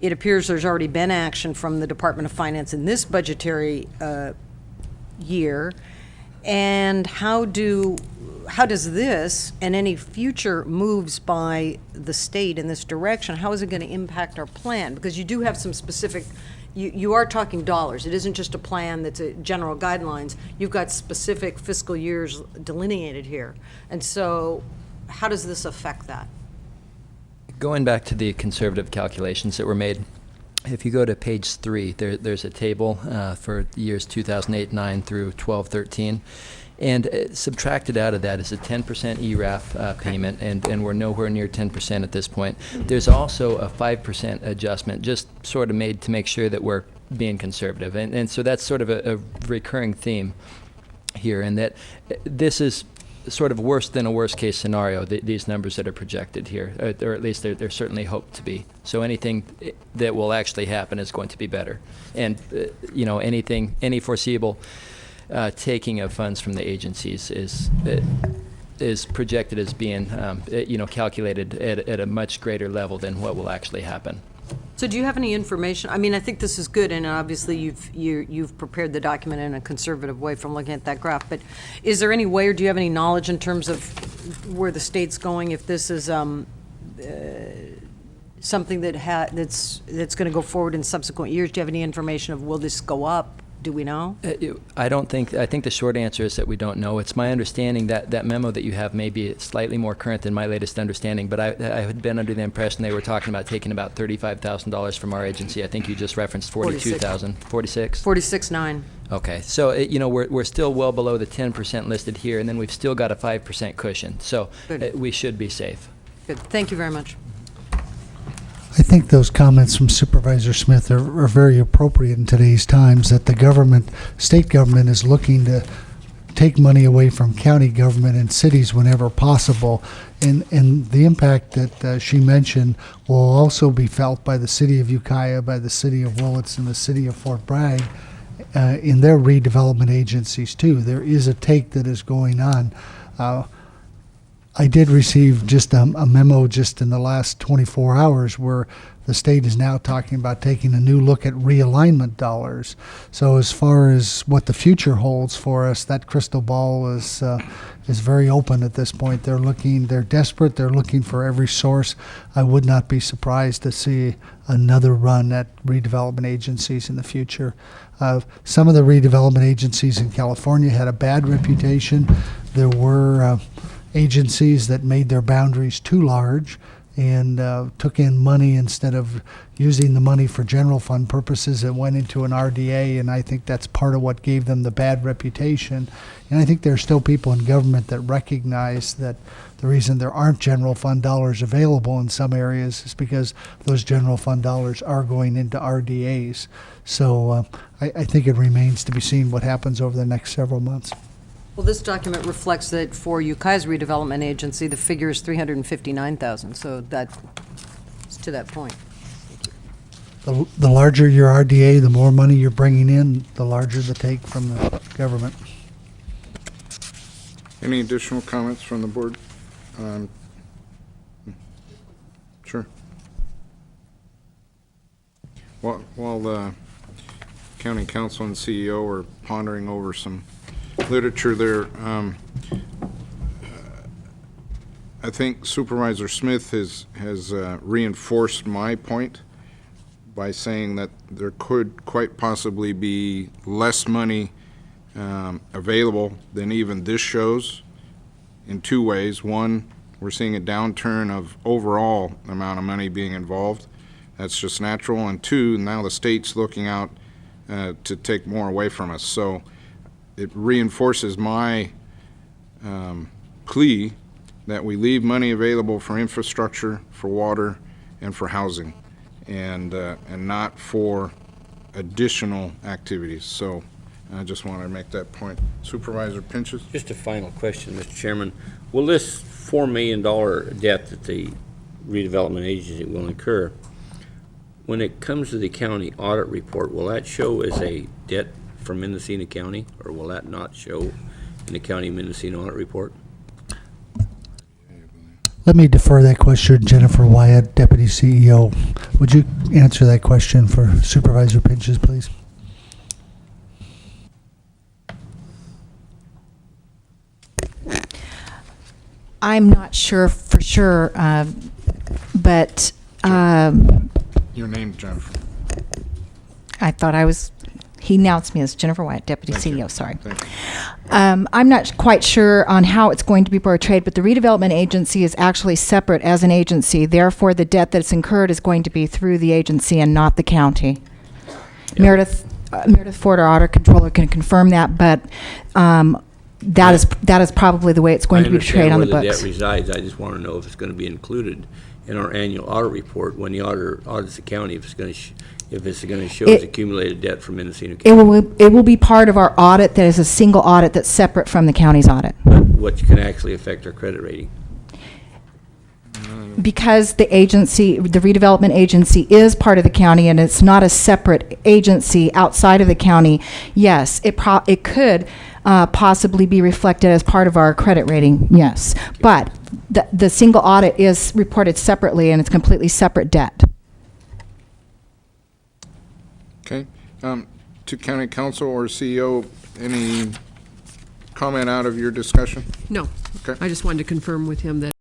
It appears there's already been action from the Department of Finance in this budgetary year. And how does this and any future moves by the state in this direction, how is it going to impact our plan? Because you do have some specific, you are talking dollars. It isn't just a plan that's a general guidelines. You've got specific fiscal years delineated here. And so how does this affect that? Going back to the conservative calculations that were made, if you go to page 3, there's a table for the years 2008-9 through 12-13. And subtracted out of that is a 10% ERAF payment, and we're nowhere near 10% at this point. There's also a 5% adjustment, just sort of made to make sure that we're being conservative. And so that's sort of a recurring theme here, and that this is sort of worse than a worst-case scenario, these numbers that are projected here, or at least they're certainly hoped to be. So anything that will actually happen is going to be better. And, any foreseeable taking of funds from the agencies is projected as being, calculated at a much greater level than what will actually happen. So do you have any information? I mean, I think this is good, and obviously you've prepared the document in a conservative way from looking at that graph. But is there any way, or do you have any knowledge in terms of where the state's going? If this is something that's going to go forward in subsequent years, do you have any information of will this go up? Do we know? I think the short answer is that we don't know. It's my understanding that that memo that you have may be slightly more current than my latest understanding, but I had been under the impression they were talking about taking about $35,000 from our agency. I think you just referenced 42,000. 46? 46.9. Okay, so we're still well below the 10% listed here, and then we've still got a 5% cushion. So we should be safe. Good. Thank you very much. I think those comments from Supervisor Smith are very appropriate in today's times, that the state government is looking to take money away from county government and cities whenever possible. And the impact that she mentioned will also be felt by the city of Ukiah, by the city of Willits, and the city of Fort Bragg in their redevelopment agencies too. There is a take that is going on. I did receive just a memo just in the last 24 hours where the state is now talking about taking a new look at realignment dollars. So as far as what the future holds for us, that crystal ball is very open at this point. They're desperate, they're looking for every source. I would not be surprised to see another run at redevelopment agencies in the future. Some of the redevelopment agencies in California had a bad reputation. There were agencies that made their boundaries too large and took in money instead of using the money for general fund purposes. It went into an RDA, and I think that's part of what gave them the bad reputation. And I think there are still people in government that recognize that the reason there aren't general fund dollars available in some areas is because those general fund dollars are going into RDAs. So I think it remains to be seen what happens over the next several months. Well, this document reflects that for Ukiah's redevelopment agency, the figure is $359,000. So that's to that point. The larger your RDA, the more money you're bringing in, the larger the take from the government. Any additional comments from the board? Sure. While the county council and CEO are pondering over some literature there, I think Supervisor Smith has reinforced my point by saying that there could quite possibly be less money available than even this shows in two ways. One, we're seeing a downturn of overall amount of money being involved. That's just natural. And two, now the state's looking out to take more away from us. So it reinforces my plea that we leave money available for infrastructure, for water, and for housing, and not for additional activities. So I just wanted to make that point. Supervisor Pinches? Just a final question, Mr. Chairman. Will this $4 million debt that the redevelopment agency will incur, when it comes to the county audit report, will that show as a debt from Mendocino County, or will that not show in the county Mendocino audit report? Let me defer that question to Jennifer Wyatt, Deputy CEO. Would you answer that question for Supervisor Pinches, please? I'm not sure for sure, but Your name, Jennifer. I thought he announced me as Jennifer White, Deputy Thank you. CEO, sorry. Thank you. I'm not quite sure on how it's going to be portrayed, but the redevelopment agency is actually separate as an agency. Therefore, the debt that's incurred is going to be through the agency and not the county. Meredith Ford, our audit controller, can confirm that, but that is probably the way it's going to be portrayed on the I understand where the books. debt resides. I just want to know if it's going to be included in our annual audit report when the auditor audits the county, if it's going to show as accumulated debt from Mendocino County. It will be part of our audit that is a single audit that's separate from the county's audit. What can actually affect our credit rating. Because the agency, the redevelopment agency is part of the county and it's not a separate agency outside of the county, yes, it could possibly be reflected as part of our credit rating, yes. But the single audit is reported separately and it's completely separate debt. Okay. To County Council or CEO, any comment out of your discussion? No. Okay. I just wanted to confirm with him that